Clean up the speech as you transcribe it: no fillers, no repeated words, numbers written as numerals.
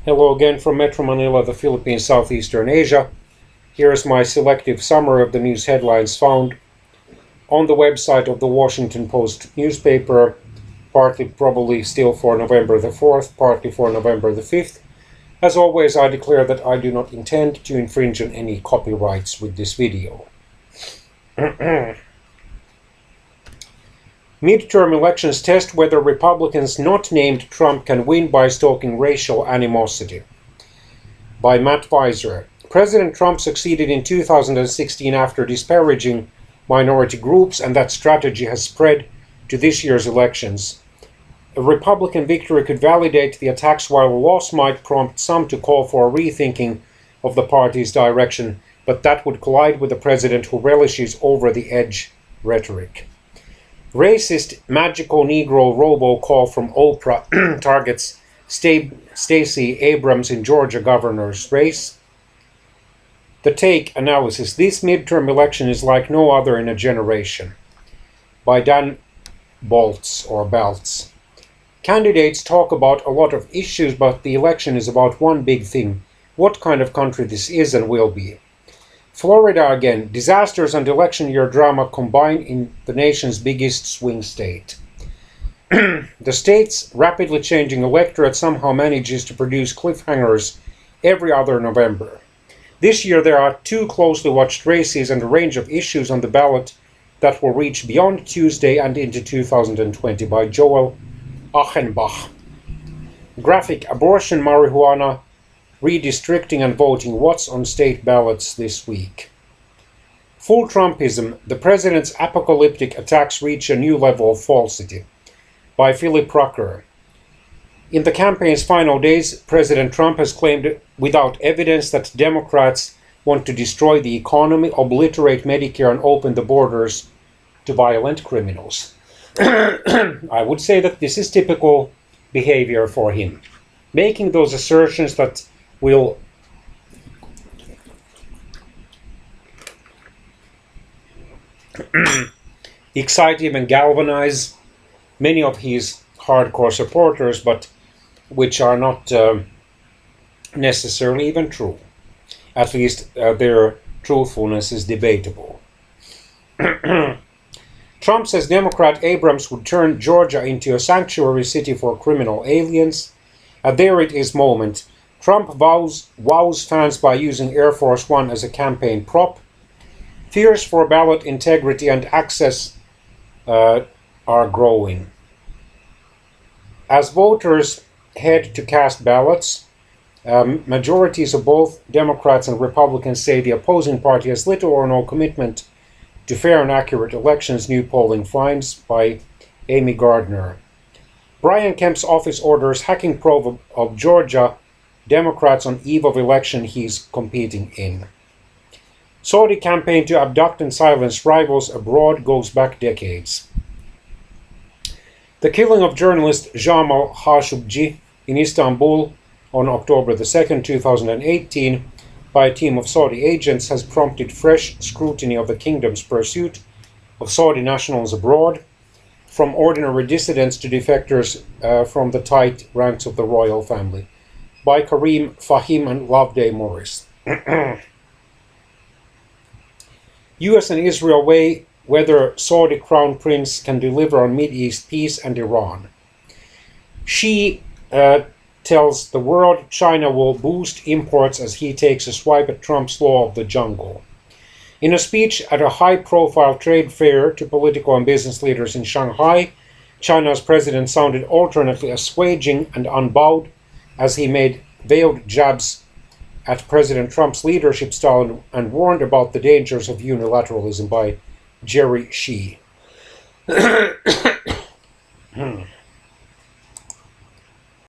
Hello again from Metro Manila, the Philippines, Southeastern Asia. Here is my selective summary of the news headlines found on the website of the Washington Post newspaper, partly probably still for November the 4th, partly for November the 5th. As always, I declare that I do not intend to infringe on any copyrights with this video. Midterm elections test whether Republicans not named Trump can win by stoking racial animosity. By Matt Weiser. President Trump succeeded in 2016 after disparaging minority groups, and that strategy has spread to this year's elections. A Republican victory could validate the attacks, while a loss might prompt some to call for a rethinking of the party's direction, but that would collide with a president who relishes over-the-edge rhetoric. Racist magical Negro robocall from Oprah targets Stacey Abrams in Georgia governor's race. The Take analysis. This midterm election is like no other in a generation. By Dan Baltz. Candidates talk about a lot of issues, but the election is about one big thing: what kind of country this is and will be. Florida again. Disasters and election year drama combine in the nation's biggest swing state. The state's rapidly changing electorate somehow manages to produce cliffhangers every other November. This year there are two closely watched races and a range of issues on the ballot that will reach beyond Tuesday and into 2020. By Joel Achenbach. Graphic. Abortion, marijuana, redistricting and voting. What's on state ballots this week? Full Trumpism. The president's apocalyptic attacks reach a new level of falsity. By Philip Rucker. In the campaign's final days, President Trump has claimed without evidence that Democrats want to destroy the economy, obliterate Medicare, and open the borders to violent criminals. I would say that this is typical behavior for him. Making those assertions that will excite him and galvanize many of his hardcore supporters, but which are not necessarily even true. At least their truthfulness is debatable. Trump says Democrat Abrams would turn Georgia into a sanctuary city for criminal aliens. At there it is moment. Trump wows fans by using Air Force One as a campaign prop. Fears for ballot integrity and access are growing. As voters head to cast ballots, majorities of both Democrats and Republicans say the opposing party has little or no commitment to fair and accurate elections, new polling finds. By Amy Gardner. Brian Kemp's office orders hacking probe of Georgia Democrats on eve of election he's competing in. Saudi campaign to abduct and silence rivals abroad goes back decades. The killing of journalist Jamal Khashoggi in Istanbul on October the 2nd, 2018, by a team of Saudi agents has prompted fresh scrutiny of the kingdom's pursuit of Saudi nationals abroad, from ordinary dissidents to defectors from the tight ranks of the royal family. By Kareem Fahim and Loveday Morris. US and Israel weigh whether Saudi Crown Prince can deliver on Mideast peace and Iran. She tells the world China will boost imports as he takes a swipe at Trump's law of the jungle. In a speech at a high-profile trade fair to political and business leaders in Shanghai, China's president sounded alternately assuaging and unbowed as he made veiled jabs at President Trump's leadership style and warned about the dangers of unilateralism. By Jerry Shee.